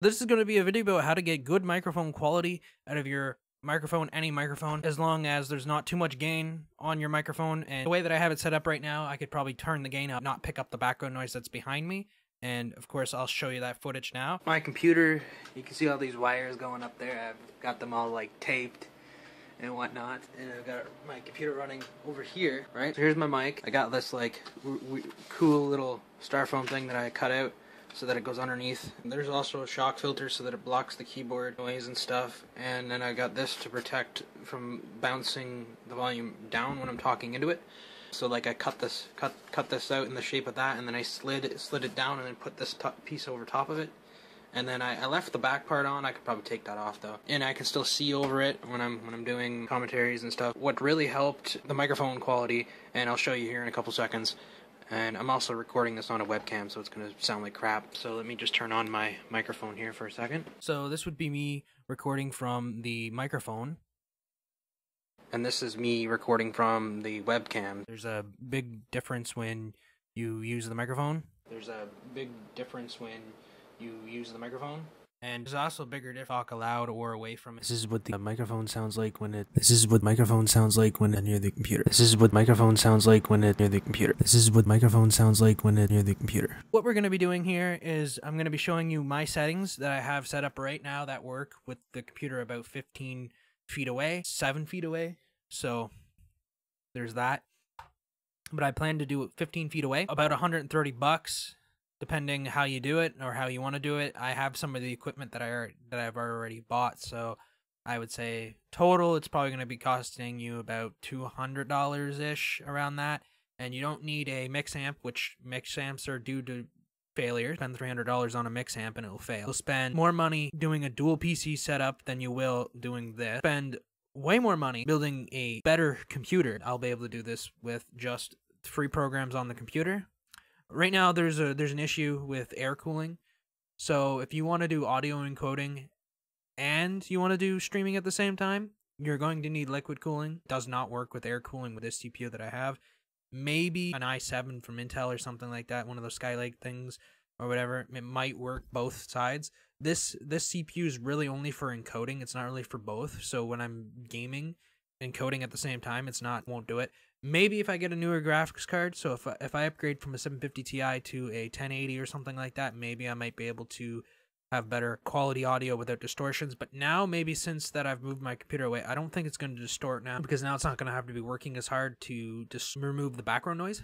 This is going to be a video about how to get good microphone quality out of your microphone, any microphone, as long as there's not too much gain on your microphone. And the way that I have it set up right now, I could probably turn the gain up, not pick up the background noise that's behind me. And of course, I'll show you that footage now. My computer, you can see all these wires going up there. I've got them all like taped and whatnot, and I've got my computer running over here, right? So here's my mic. I got this like cool little styrofoam thing that I cut out so that it goes underneath. And there's also a shock filter so that it blocks the keyboard noise and stuff, and then I got this to protect from bouncing the volume down when I'm talking into it. So like I cut this out in the shape of that, and then I slid it down and then put this piece over top of it. And then I left the back part on. I could probably take that off though, and I can still see over it when I'm doing commentaries and stuff. What really helped the microphone quality, and I'll show you here in a couple seconds. And I'm also recording this on a webcam, so it's gonna sound like crap. So let me just turn on my microphone here for a second. So this would be me recording from the microphone, and this is me recording from the webcam. There's a big difference when you use the microphone. And there's also a bigger difference talk aloud or away from it. This is what the microphone sounds like when it. This is what microphone sounds like when it near the computer. This is what microphone sounds like when it near the computer. This is what microphone sounds like when it near the computer. What we're going to be doing here is I'm going to be showing you my settings that I have set up right now that work with the computer about 15 feet away, 7 feet away. So there's that. But I plan to do it 15 feet away, about $130. Depending how you do it or how you want to do it. I have some of the equipment that I've already bought, so I would say total it's probably going to be costing you about $200-ish, around that. And you don't need a mix amp, which mix amps are due to failure. Spend $300 on a mix amp and it'll fail. You'll spend more money doing a dual PC setup than you will doing this. Spend way more money building a better computer. I'll be able to do this with just free programs on the computer. Right now, there's an issue with air cooling. So if you want to do audio encoding and you want to do streaming at the same time, you're going to need liquid cooling. It does not work with air cooling with this CPU that I have. Maybe an i7 from Intel or something like that, one of those Skylake things or whatever. It might work both sides. This CPU is really only for encoding. It's not really for both. So when I'm gaming and coding at the same time, won't do it. Maybe if I get a newer graphics card, so if I upgrade from a 750 Ti to a 1080 or something like that, maybe I might be able to have better quality audio without distortions. But now, maybe since that I've moved my computer away, I don't think it's going to distort now, because now it's not going to have to be working as hard to just remove the background noise.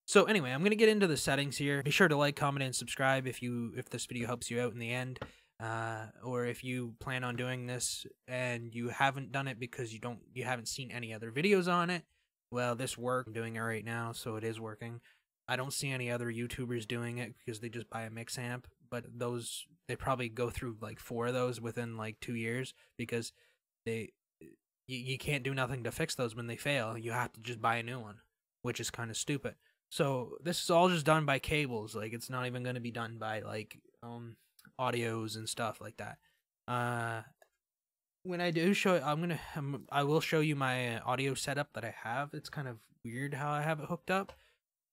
So anyway, I'm going to get into the settings here. Be sure to like, comment, and subscribe if this video helps you out in the end. Or if you plan on doing this and you haven't done it because you haven't seen any other videos on it. Well, this worked. I'm doing it right now, so it is working. I don't see any other YouTubers doing it because they just buy a mix amp, but they probably go through like 4 of those within like 2 years, because you can't do nothing to fix those when they fail. You have to just buy a new one, which is kind of stupid. So this is all just done by cables. Like, it's not even going to be done by like audios and stuff like that. When I do show it, I will show you my audio setup that I have. It's kind of weird how I have it hooked up,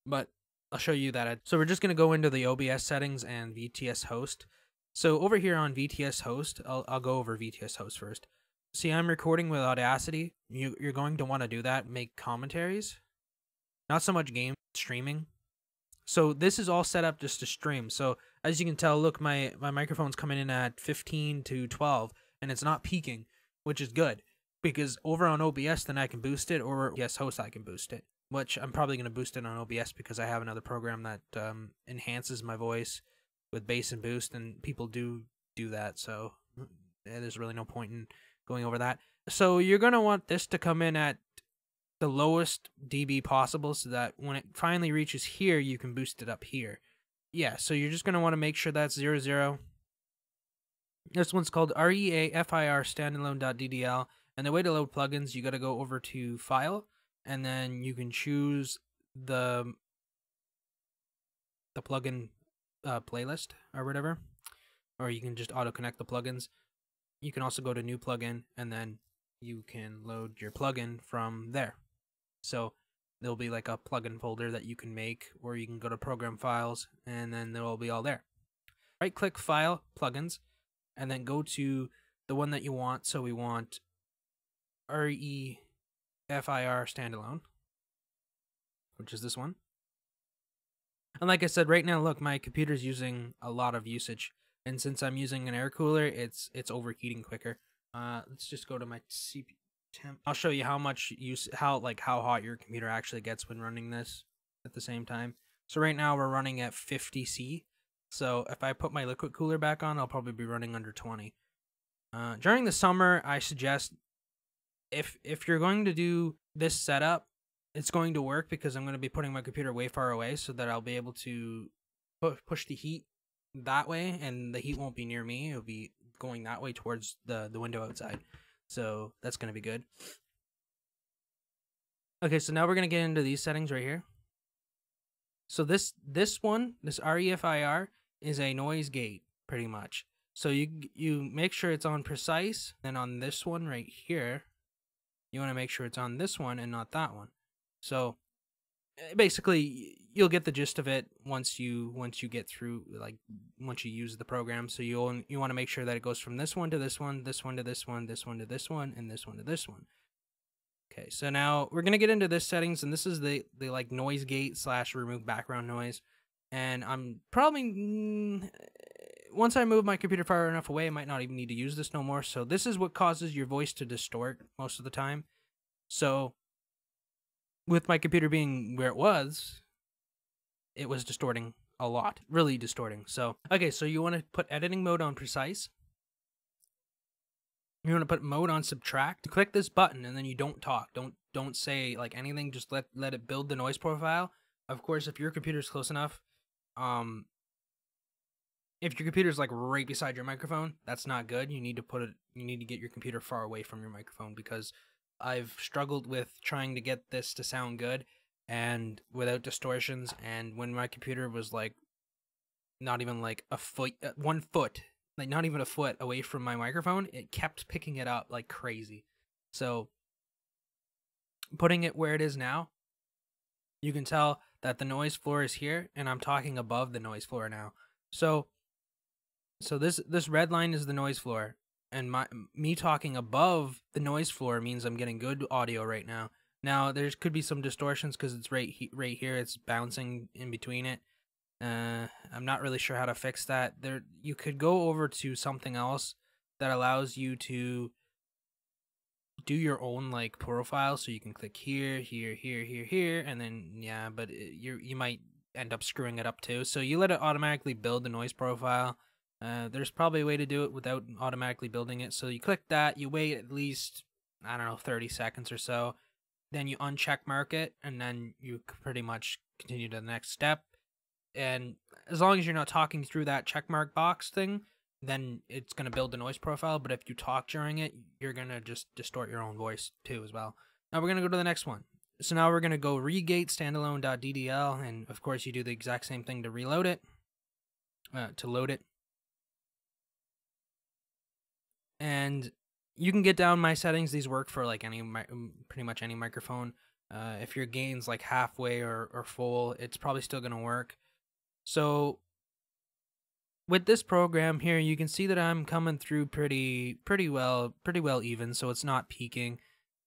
but I'll show you that. So we're just going to go into the OBS settings and VTS host. So over here on VTS host, I'll go over VTS host first. See, I'm recording with Audacity. You're going to want to do that. Make commentaries, not so much game streaming. So this is all set up just to stream. So as you can tell, look, my microphone's coming in at 15 to 12. And it's not peaking, which is good, because over on OBS, then I can boost it, or OBS host, I can boost it, which I'm probably going to boost it on OBS because I have another program that enhances my voice with bass and boost, and people do that, so there's really no point in going over that. So you're going to want this to come in at the lowest dB possible, so that when it finally reaches here, you can boost it up here. Yeah, so you're just going to want to make sure that's 00. This one's called REAFIR standalone.ddl, and the way to load plugins, you got to go over to File, and then you can choose the plugin playlist or whatever, or you can just auto connect the plugins. You can also go to New Plugin, and then you can load your plugin from there. So there'll be like a plugin folder that you can make, or you can go to Program Files, and then they'll be all there. right click File, Plugins, and then go to the one that you want. So we want REFIR standalone, which is this one. And like I said, right now, look, my computer's using a lot of usage, and since I'm using an air cooler, it's overheating quicker. Let's just go to my CPU temp. I'll show you how much how hot your computer actually gets when running this at the same time. So right now we're running at 50°C. So if I put my liquid cooler back on, I'll probably be running under 20. During the summer, I suggest if you're going to do this setup, it's going to work because I'm going to be putting my computer way far away so that I'll be able to push the heat that way, and the heat won't be near me. It'll be going that way towards the window outside. So that's going to be good. Okay, so now we're going to get into these settings right here. So this REFIR is a noise gate pretty much. So you make sure it's on precise, and on this one right here, you want to make sure it's on this one and not that one. So basically you'll get the gist of it once you get through, like once you use the program. So you want to make sure that it goes from this one to this one, this one to this one, this one to this one, and this one to this one. Okay, so now we're gonna get into this settings, and this is the like noise gate / remove background noise. And I'm probably once I move my computer far enough away, I might not even need to use this no more. So this is what causes your voice to distort most of the time. So with my computer being where it was distorting a lot, really distorting. So, okay, so you want to put editing mode on precise. You want to put mode on subtract. Click this button, and then you don't talk. Don't say like anything. Just let it build the noise profile. Of course, if your computer's close enough, if your computer's like right beside your microphone, that's not good. You need to get your computer far away from your microphone, because I've struggled with trying to get this to sound good and without distortions, and when my computer was like not even like a foot, 1 foot, like not even a foot away from my microphone, it kept picking it up like crazy. So putting it where it is now, you can tell that the noise floor is here, and I'm talking above the noise floor now. So this red line is the noise floor, and me talking above the noise floor means I'm getting good audio right now. Now there could be some distortions because it's right here. It's bouncing in between it. I'm not really sure how to fix that. You could go over to something else that allows you to do your own like profile. So you can click here, and then yeah, but you might end up screwing it up too. So you let it automatically build the noise profile. There's probably a way to do it without automatically building it. So you click that, you wait at least, I don't know, 30 seconds or so. Then you uncheck mark it, and then you pretty much continue to the next step. And as long as you're not talking through that check mark box thing, then it's going to build the noise profile. But if you talk during it, you're going to just distort your own voice too as well. Now we're going to go to the next one. So now we're going to go regate standalone.ddl, and of course you do the exact same thing to reload it, to load it. And you can get down my settings. These work for like pretty much any microphone. If your gain's like halfway or full, it's probably still going to work. So with this program here, you can see that I'm coming through pretty well even, so it's not peaking,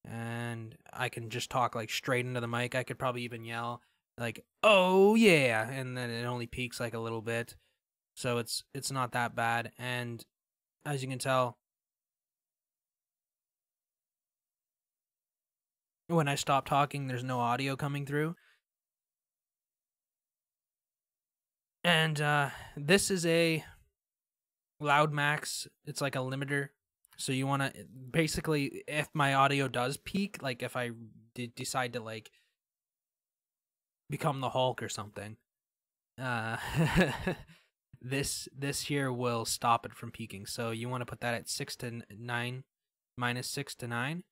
and I can just talk like straight into the mic. I could probably even yell like, "Oh yeah," and then it only peaks like a little bit. So it's not that bad. And as you can tell, when I stop talking, there's no audio coming through. And this is a loud max. It's like a limiter. So you want to basically, if my audio does peak, like if I decide to like become the Hulk or something, this here will stop it from peaking. So you want to put that at 6 to 9, minus 6 to 9.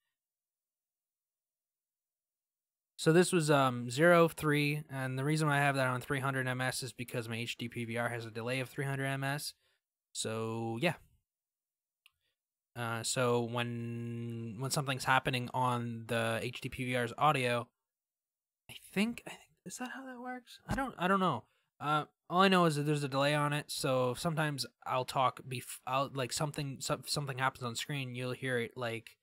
So this was 0, 3, and the reason why I have that on 300 ms is because my HD PVR has a delay of 300 ms. So yeah. So when something's happening on the HD PVR's audio, I think is that how that works? I don't know. All I know is that there's a delay on it, so sometimes I'll talk I'll like something happens on screen, you'll hear it like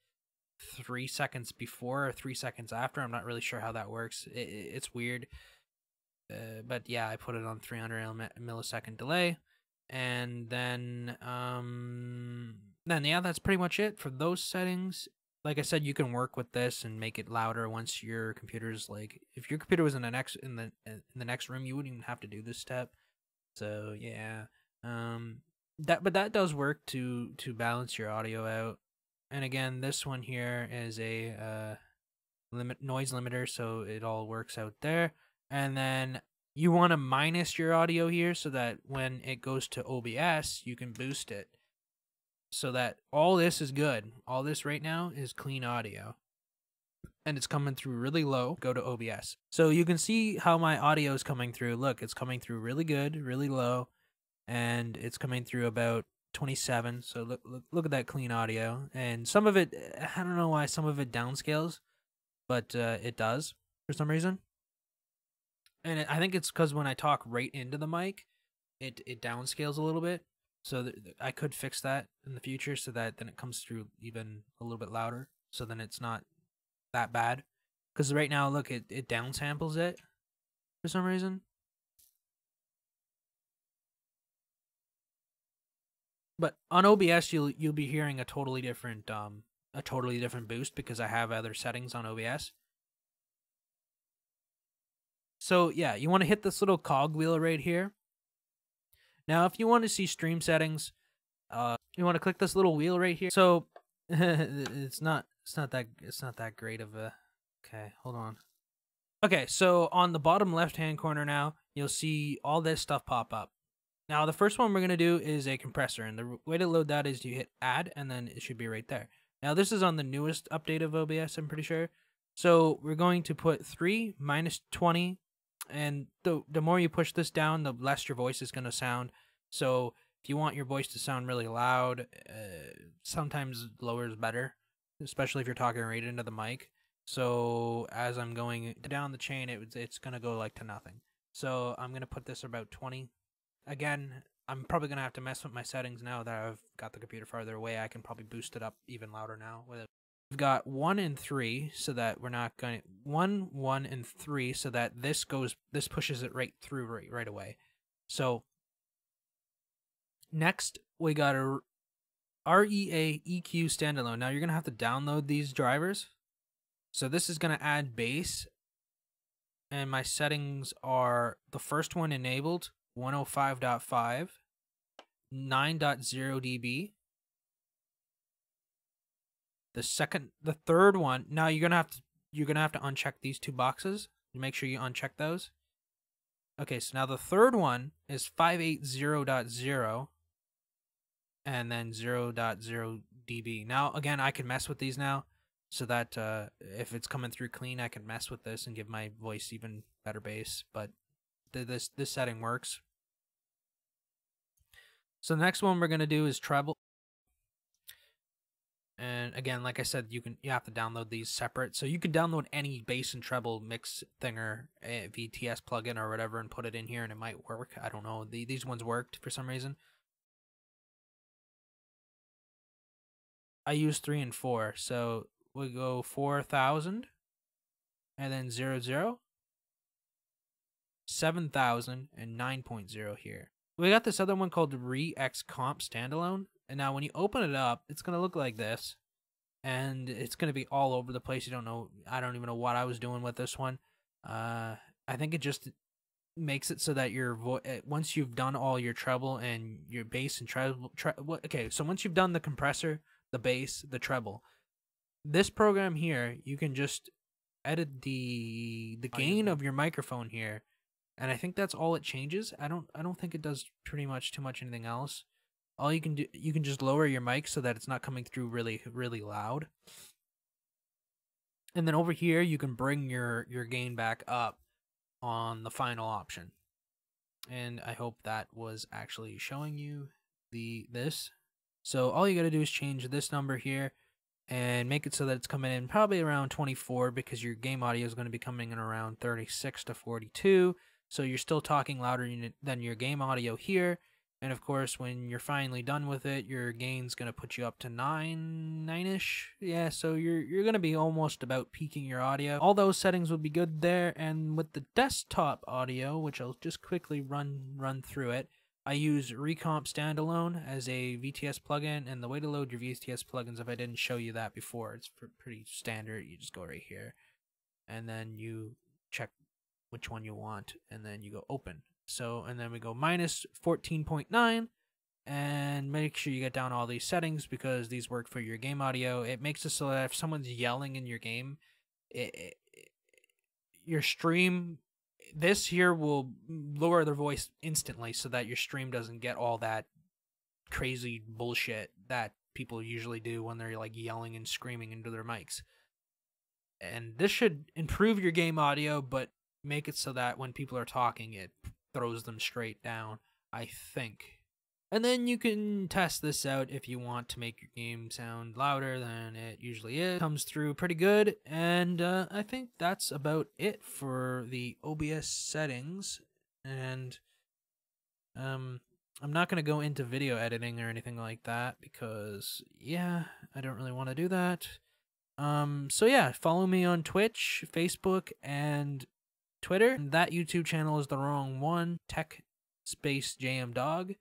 3 seconds before or 3 seconds after. I'm not really sure how that works. It's weird. But yeah, I put it on 300 millisecond delay, and then yeah, that's pretty much it for those settings. Like I said, you can work with this and make it louder once your computer's like, if your computer was in the next room, you wouldn't even have to do this step. So yeah, that does work to balance your audio out. And again, this one here is a noise limiter, so it all works out there. And then you want to minus your audio here so that when it goes to OBS, you can boost it. So that all this is good. All this right now is clean audio. And it's coming through really low. Go to OBS. So you can see how my audio is coming through. Look, it's coming through really good, really low. And it's coming through about 27. So look at that clean audio. And some of it, I don't know why some of it downscales, but it does for some reason. And I think it's because when I talk right into the mic, it downscales a little bit. So I could fix that in the future so that then it comes through even a little bit louder. So then it's not that bad. Because right now, look, it downsamples it for some reason. But on OBS, you'll be hearing a totally different boost because I have other settings on OBS. So yeah, you want to hit this little cog wheel right here. Now, if you want to see stream settings, you want to click this little wheel right here. So it's not that great of a. Okay, hold on. Okay, so on the bottom left-hand corner now, you'll see all this stuff pop up. Now, the first one we're going to do is a compressor, and the way to load that is you hit add, and then it should be right there. Now, this is on the newest update of OBS, I'm pretty sure. So we're going to put 3 minus 20, and the more you push this down, the less your voice is going to sound. So if you want your voice to sound really loud, sometimes lower is better, especially if you're talking right into the mic. So as I'm going down the chain, it's going to go like to nothing. So I'm going to put this about 20. Again, I'm probably going to have to mess with my settings now that I've got the computer farther away. I can probably boost it up even louder now. We've got 1 and 3 so that we're not going to 1 and 3 so that this pushes it right through right away. So next we got a REA EQ standalone. Now you're going to have to download these drivers. So this is going to add bass, and my settings are the first one enabled 105.5, 9.0 dB. The third one. Now you're gonna have to uncheck these two boxes. Make sure you uncheck those. Okay, so now the third one is 580.0 and then 0.0 dB. Now again, I can mess with these now so that if it's coming through clean, I can mess with this and give my voice even better bass. But this setting works. So the next one we're gonna do is treble. And again, like I said, you have to download these separate. So you can download any bass and treble mix thinger, VTS plugin or whatever, and put it in here, and it might work. I don't know. These ones worked for some reason. I use 3 and 4, so we go 4,000, and then 00, 7,000, and 9.0 here. We got this other one called Re-X Comp Standalone. And now when you open it up, it's going to look like this. And it's going to be all over the place. I don't even know what I was doing with this one. I think it just makes it so that your once you've done all your treble and your bass and treble, okay, so once you've done the compressor, the bass, the treble, this program here, you can just edit the gain of your microphone here. And I think that's all it changes. I don't think it does pretty much too much anything else. All you can do, you can just lower your mic so that it's not coming through really, really loud. And then over here, you can bring your gain back up on the final option. And I hope that was actually showing you this. So all you got to do is change this number here and make it so that it's coming in probably around 24 because your game audio is going to be coming in around 36 to 42. So you're still talking louder than your game audio here. And of course, when you're finally done with it, your gain's gonna put you up to 9-ish. Yeah, so you're gonna be almost about peaking your audio. All those settings will be good there. And with the desktop audio, which I'll just quickly run through it, I use Recomp Standalone as a VTS plugin, and the way to load your VTS plugins, if I didn't show you that before, it's pretty standard. You just go right here, and then you check which one you want, and then you go open. So, and then we go minus 14.9, and make sure you get down all these settings because these work for your game audio. It makes it so that if someone's yelling in your game, your stream, this here will lower their voice instantly so that your stream doesn't get all that crazy bullshit that people usually do when they're like yelling and screaming into their mics. And this should improve your game audio, but make it so that when people are talking, it throws them straight down, I think. And then you can test this out if you want to make your game sound louder than it usually is. Comes through pretty good, and I think that's about it for the OBS settings. And I'm not going to go into video editing or anything like that because, yeah, I don't really want to do that. So yeah, follow me on Twitch, Facebook, and Twitter. That YouTube channel is the wrong one, Tech Space Jam Dog,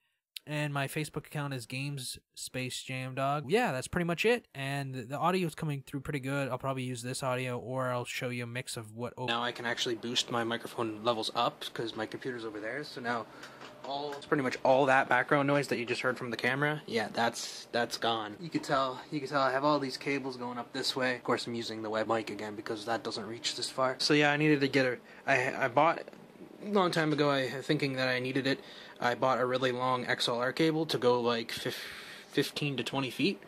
and my Facebook account is Games Space Jam Dog. Yeah, that's pretty much it, and the audio is coming through pretty good. I'll probably use this audio, or I'll show you a mix of what. Now I can actually boost my microphone levels up because my computer's over there. So now it's pretty much all that background noise that you just heard from the camera. Yeah, that's gone. You can tell I have all these cables going up this way. Of course, I'm using the web mic again because that doesn't reach this far. So yeah, I needed to get I bought a long time ago, thinking that I needed it. I bought a really long XLR cable to go like 15 to 20 feet,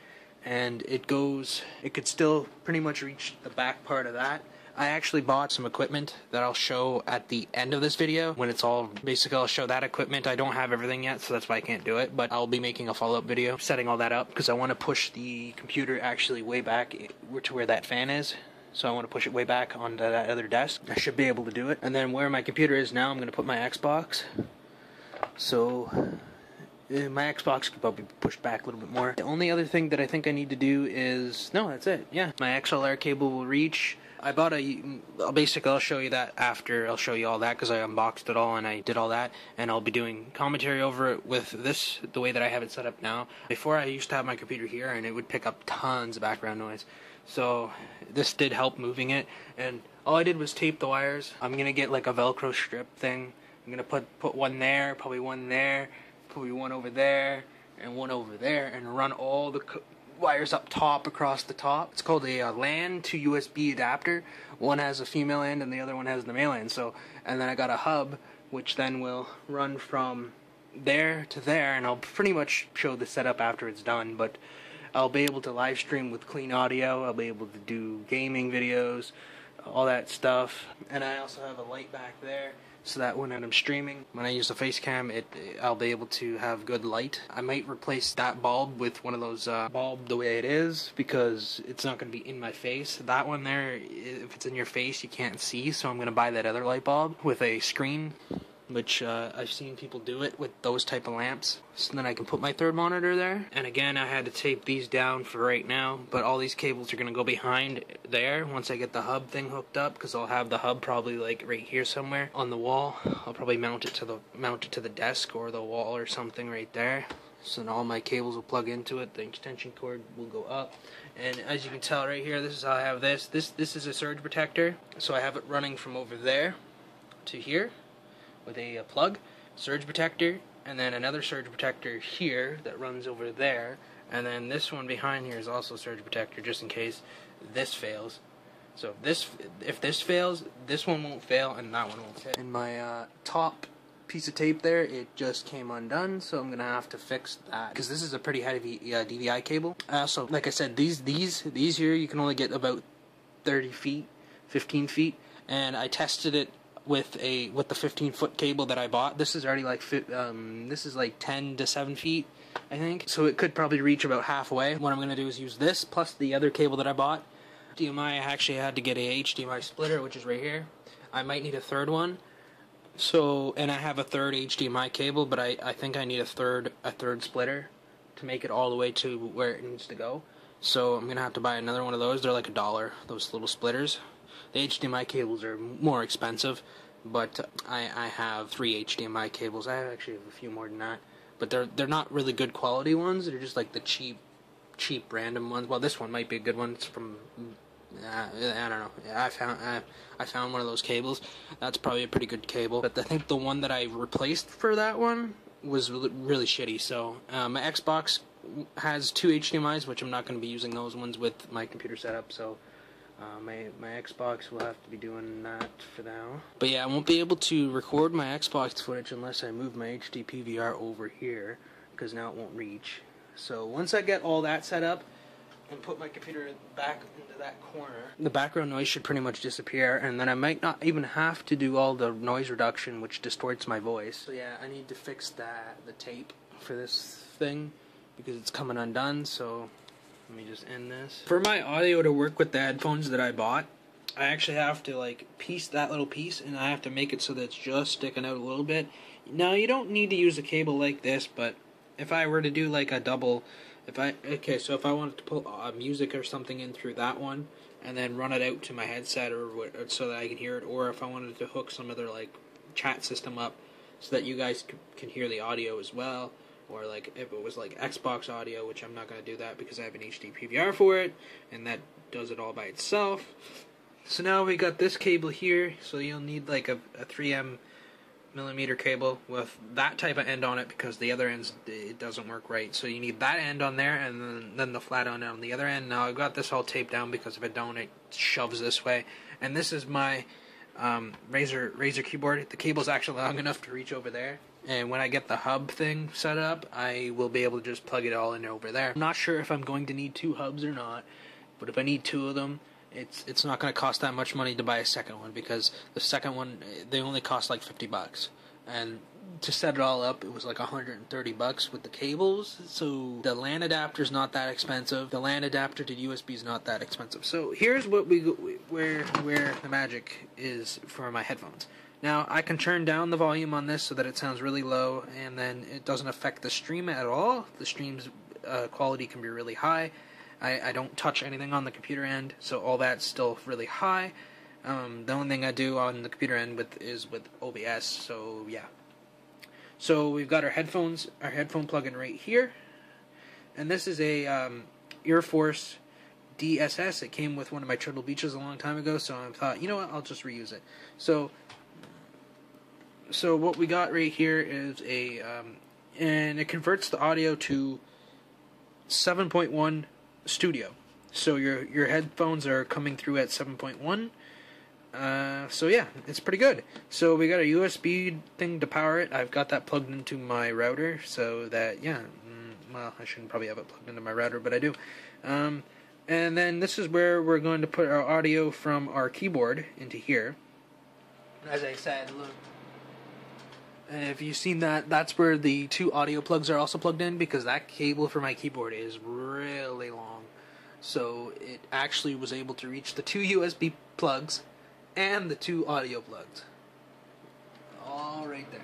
and it could still pretty much reach the back part of that. I actually bought some equipment that I'll show at the end of this video when it's all, basically I'll show that equipment. I don't have everything yet, so that's why I can't do it, but I'll be making a follow-up video setting all that up because I want to push the computer actually way back to where that fan is. So I want to push it way back onto that other desk. I should be able to do it. And then where my computer is now, I'm going to put my Xbox. So my Xbox could probably be pushed back a little bit more. The only other thing that I think I need to do is, no, that's it. Yeah, my XLR cable will reach. I bought I'll show you that after. I'll show you all that because I unboxed it all and I did all that, and I'll be doing commentary over it with this, the way that I have it set up now. Before I used to have my computer here and it would pick up tons of background noise. So this did help moving it, and all I did was tape the wires. I'm gonna get like a Velcro strip thing. I'm gonna put one there, probably one there, probably one over there, and one over there, and run all the wires up top across the top. It's called a LAN to USB adapter. One has a female end and the other one has the male end. So, and then I got a hub which then will run from there to there, and I'll pretty much show the setup after it's done, but I'll be able to live stream with clean audio. I'll be able to do gaming videos, all that stuff. And I also have a light back there so that when I'm streaming, when I use the face cam, I'll be able to have good light. I might replace that bulb with one of those bulb the way it is because it's not going to be in my face. That one there, if it's in your face, you can't see, so I'm going to buy that other light bulb with a screen, which I've seen people do it with those type of lamps. So then I can put my third monitor there. And again, I had to tape these down for right now, but all these cables are going to go behind there once I get the hub thing hooked up, because I'll have the hub probably like right here somewhere on the wall. I'll probably mount it to the desk or the wall or something right there. So then all my cables will plug into it, the extension cord will go up. And as you can tell right here, this is how I have this. This is a surge protector, so I have it running from over there to here with a plug, surge protector, and then another surge protector here that runs over there, and then this one behind here is also a surge protector just in case this fails. So if this fails, this one won't fail and that one won't fail. And my top piece of tape there, it just came undone, so I'm gonna have to fix that because this is a pretty heavy DVI cable. So like I said, these here you can only get about 30 feet, 15 feet, and I tested it with the 15-foot cable that I bought. This is already like this is like 10 to 7 feet, I think. So it could probably reach about halfway. What I'm gonna do is use this plus the other cable that I bought. HDMI, I actually had to get a HDMI splitter, which is right here. I might need a third one So, and I have a third HDMI cable, but I think I need a third splitter to make it all the way to where it needs to go. So I'm gonna have to buy another one of those. They're like $1, those little splitters. The HDMI cables are more expensive, but I have 3 HDMI cables. I actually have a few more than that, but they're not really good quality ones. They're just like the cheap random ones. Well, this one might be a good one. It's from I don't know. I found one of those cables. That's probably a pretty good cable. But I think the one that I replaced for that one was really shitty. So my Xbox has 2 HDMIs, which I'm not going to be using those ones with my computer setup. So my Xbox will have to be doing that for now. But yeah, I won't be able to record my Xbox footage unless I move my HD PVR over here, because now it won't reach. So once I get all that set up and put my computer back into that corner, the background noise should pretty much disappear, and then I might not even have to do all the noise reduction, which distorts my voice. So yeah, I need to fix the tape for this thing, because it's coming undone. So let me just end this. For my audio to work with the headphones that I bought, I actually have to like piece that little piece, and I have to make it so that it's just sticking out a little bit. Now, you don't need to use a cable like this, but if I were to do like a double, if I wanted to pull music or something in through that one and then run it out to my headset or so that I can hear it, or if I wanted to hook some other like chat system up so that you guys can hear the audio as well, or like if it was like Xbox audio, which I'm not going to do that because I have an HD PVR for it, and that does it all by itself. So now we got this cable here, so you'll need like a 3mm cable with that type of end on it, because the other ends, it doesn't work right. So you need that end on there, and then the flat end on the other end. Now I've got this all taped down, because if I don't, it shoves this way. And this is my Razer keyboard. The cable's actually long enough to reach over there, and when I get the hub thing set up, I will be able to just plug it all in over there. I'm not sure if I'm going to need 2 hubs or not, but if I need 2 of them, it's not going to cost that much money to buy a second one, because the second one, they only cost like $50, and to set it all up, it was like $130 with the cables. So the LAN adapter is not that expensive. The LAN adapter to USB is not that expensive. So here's what where the magic is for my headphones. Now I can turn down the volume on this so that it sounds really low, and then it doesn't affect the stream at all. The stream's quality can be really high. I don't touch anything on the computer end, so all that's still really high. The only thing I do on the computer end is with OBS, so yeah. So we've got our headphone plug-in right here, and this is a Air Force DSS. It came with one of my Turtle Beaches a long time ago, so I thought, you know what, I'll just reuse it. So what we got right here is and it converts the audio to 7.1 Studio. So your headphones are coming through at 7.1. So yeah, it's pretty good. So we got a USB thing to power it. I've got that plugged into my router, so that, yeah, well, I shouldn't probably have it plugged into my router, but I do. And then this is where we're going to put our audio from our keyboard into here. As I said, look, if you've seen that, that's where the 2 audio plugs are also plugged in, because that cable for my keyboard is really long. So it actually was able to reach the 2 USB plugs and the 2 audio plugs. All right there.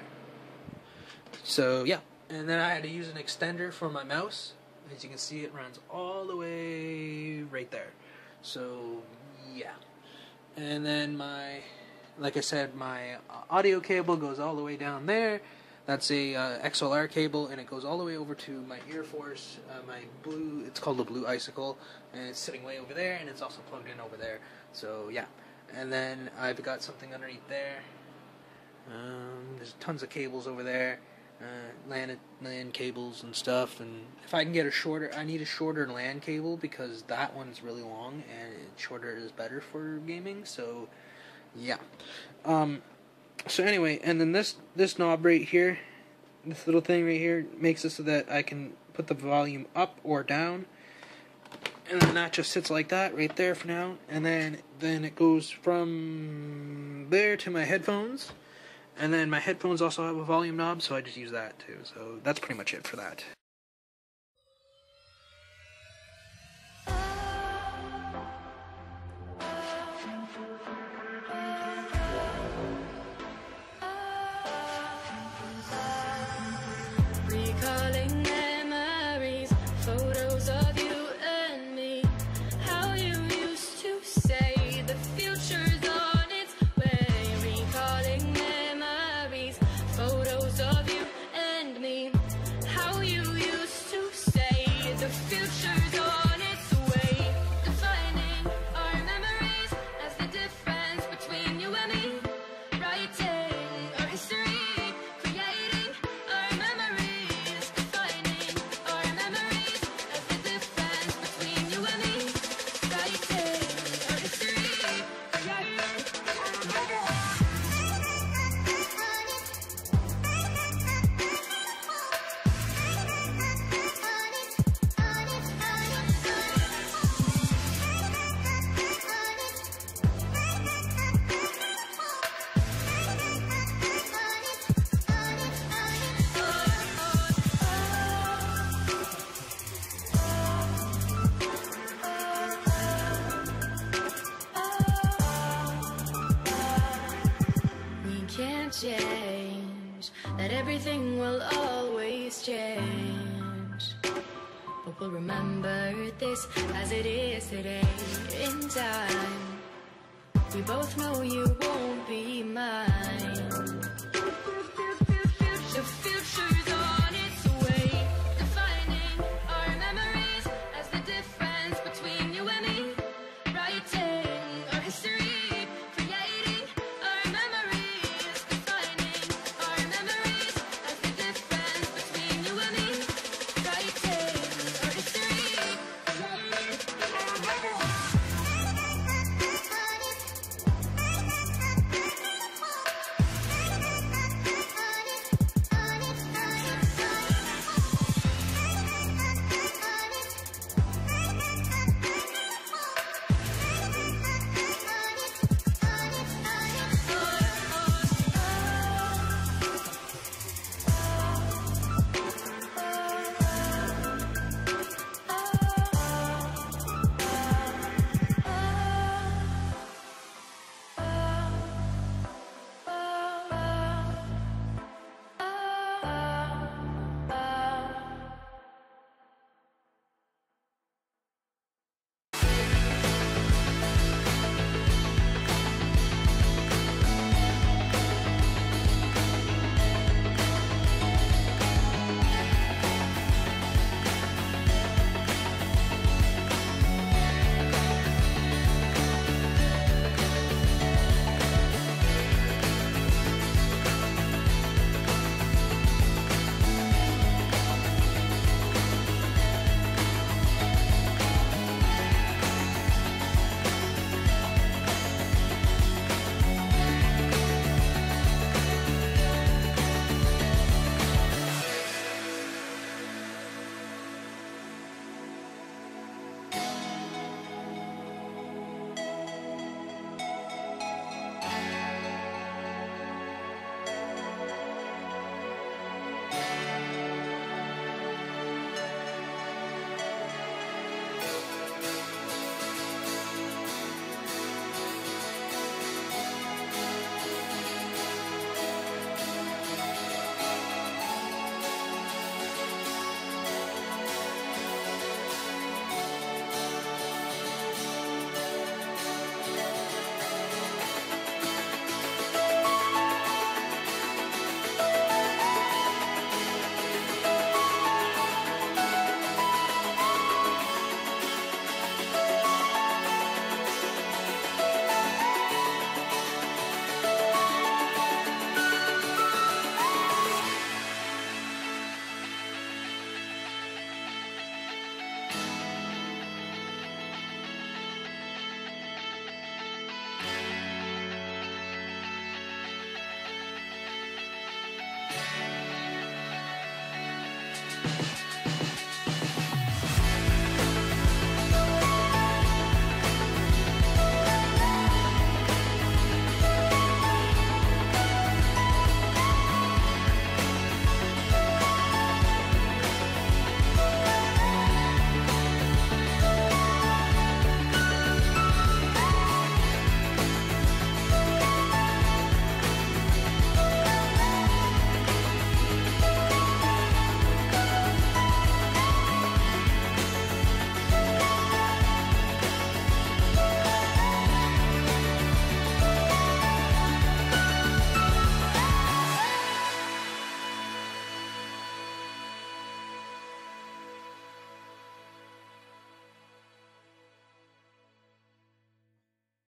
So yeah, and then I had to use an extender for my mouse. As you can see, it runs all the way right there. So yeah. And then like I said, my audio cable goes all the way down there. That's a XLR cable, and it goes all the way over to my Air Force, my blue, it's called the Blue Icicle, and it's sitting way over there, and it's also plugged in over there. So yeah. And then I've got something underneath there. There's tons of cables over there, LAN cables and stuff. And if I can get I need a shorter LAN cable, because that one's really long, and shorter is better for gaming. So yeah. So anyway, and then this knob right here, this little thing right here, makes it so that I can put the volume up or down. And then that just sits like that right there for now. And then it goes from there to my headphones. And then my headphones also have a volume knob, so I just use that too. So that's pretty much it for that. Photos of you and me, how you used to say the future's on its way, recalling memories. Photos of you and me, how you used to say the future's on its way, defining our memories as the difference between you and me, writing our history, creating our memories, defining our memories as the difference between you and me, writing our history, creating change, that everything will always change, but we'll remember this as it is today. In time, we both know you won't be mine. The future's